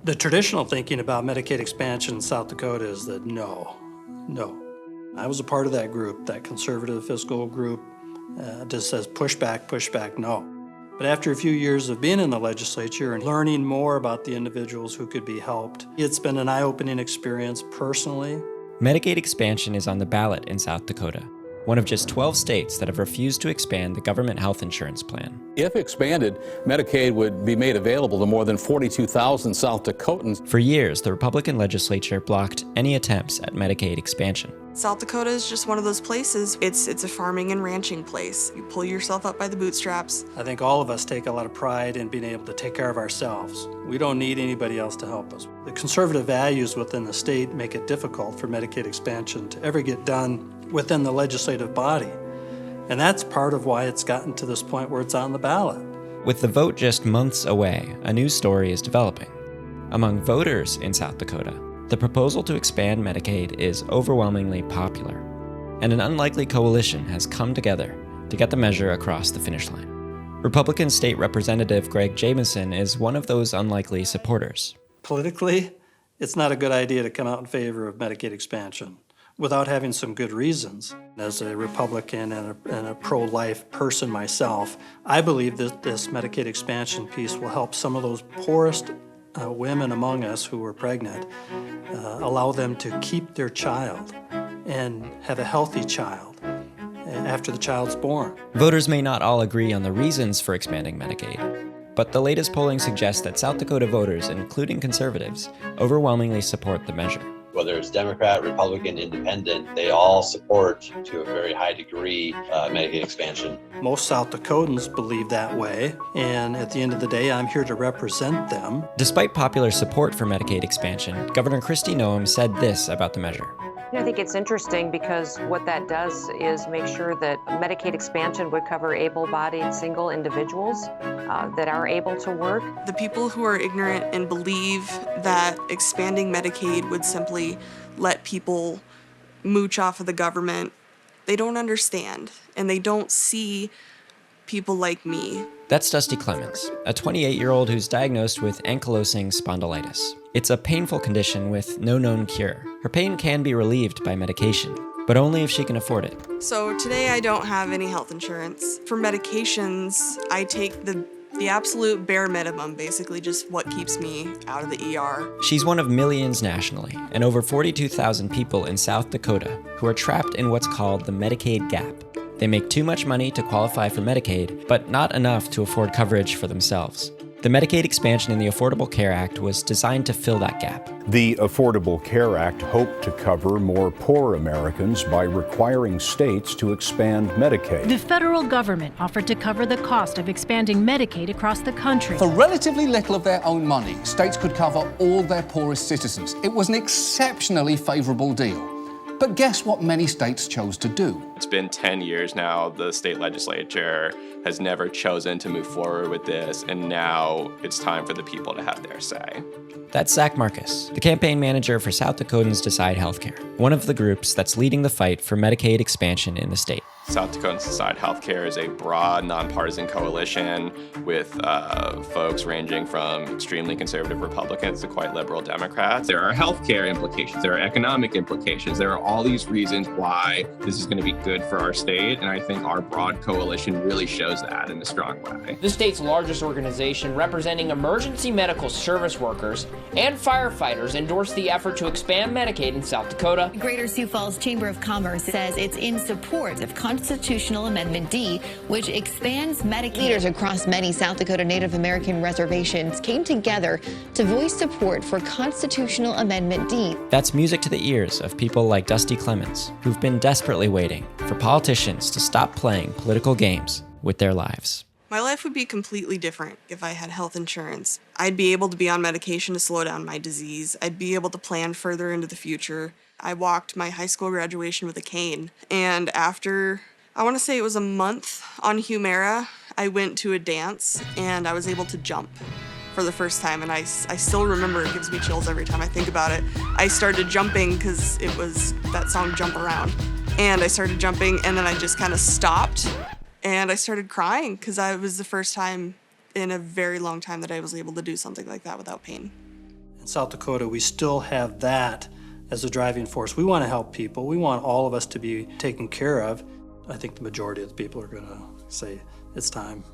The traditional thinking about Medicaid expansion in South Dakota is that no. I was a part of that group, that conservative fiscal group, just says push back, no. But after a few years of being in the legislature and learning more about the individuals who could be helped, it's been an eye-opening experience personally. Medicaid expansion is on the ballot in South Dakota, one of just 12 states that have refused to expand the government health insurance plan. If expanded, Medicaid would be made available to more than 42,000 South Dakotans. For years, the Republican legislature blocked any attempts at Medicaid expansion. South Dakota is just one of those places. It's a farming and ranching place. You pull yourself up by the bootstraps. I think all of us take a lot of pride in being able to take care of ourselves. We don't need anybody else to help us. The conservative values within the state make it difficult for Medicaid expansion to ever get done within the legislative body. And that's part of why it's gotten to this point where it's on the ballot. With the vote just months away, a new story is developing. Among voters in South Dakota, the proposal to expand Medicaid is overwhelmingly popular, and an unlikely coalition has come together to get the measure across the finish line. Republican State Representative Greg Jamieson is one of those unlikely supporters. Politically, it's not a good idea to come out in favor of Medicaid expansion without having some good reasons. As a Republican and a pro-life person myself, I believe that this Medicaid expansion piece will help some of those poorest women among us who are pregnant, allow them to keep their child and have a healthy child after the child's born. Voters may not all agree on the reasons for expanding Medicaid, but the latest polling suggests that South Dakota voters, including conservatives, overwhelmingly support the measure. Whether it's Democrat, Republican, Independent, they all support, to a very high degree, Medicaid expansion. Most South Dakotans believe that way, and at the end of the day, I'm here to represent them. Despite popular support for Medicaid expansion, Governor Kristi Noem said this about the measure. I think it's interesting because what that does is make sure that Medicaid expansion would cover able-bodied single individuals that are able to work. The people who are ignorant and believe that expanding Medicaid would simply let people mooch off of the government, they don't understand, and they don't see people like me. That's Dusty Clemens, a 28-year-old who's diagnosed with ankylosing spondylitis. It's a painful condition with no known cure. Her pain can be relieved by medication, but only if she can afford it. So today I don't have any health insurance. For medications, I take the absolute bare minimum, basically just what keeps me out of the ER. She's one of millions nationally, and over 42,000 people in South Dakota who are trapped in what's called the Medicaid gap. They make too much money to qualify for Medicaid, but not enough to afford coverage for themselves. The Medicaid expansion in the Affordable Care Act was designed to fill that gap. The Affordable Care Act hoped to cover more poor Americans by requiring states to expand Medicaid. The federal government offered to cover the cost of expanding Medicaid across the country. For relatively little of their own money, states could cover all their poorest citizens. It was an exceptionally favorable deal. But guess what many states chose to do? It's been 10 years now. The state legislature has never chosen to move forward with this, and now it's time for the people to have their say. That's Zach Marcus, the campaign manager for South Dakotans Decide Healthcare, one of the groups that's leading the fight for Medicaid expansion in the state. South Dakotans Decide Healthcare is a broad, nonpartisan coalition with folks ranging from extremely conservative Republicans to quite liberal Democrats. There are healthcare implications, there are economic implications, there are all these reasons why this is going to be good for our state, and I think our broad coalition really shows that in a strong way. The state's largest organization, representing emergency medical service workers and firefighters, endorsed the effort to expand Medicaid in South Dakota. Greater Sioux Falls Chamber of Commerce says it's in support of Constitutional Amendment D, which expands Medicaid. Leaders across many South Dakota Native American reservations came together to voice support for Constitutional Amendment D. That's music to the ears of people like Dusty Clemens, who've been desperately waiting for politicians to stop playing political games with their lives. My life would be completely different if I had health insurance. I'd be able to be on medication to slow down my disease. I'd be able to plan further into the future. I walked my high school graduation with a cane, and after, I want to say it was a month on Humira, I went to a dance and I was able to jump for the first time, and I still remember, it gives me chills every time I think about it. I started jumping because it was that song Jump Around, and I started jumping and then I just kind of stopped and I started crying because it was the first time in a very long time that I was able to do something like that without pain. In South Dakota, we still have that as a driving force. We want to help people. We want all of us to be taken care of. I think the majority of the people are going to say it's time.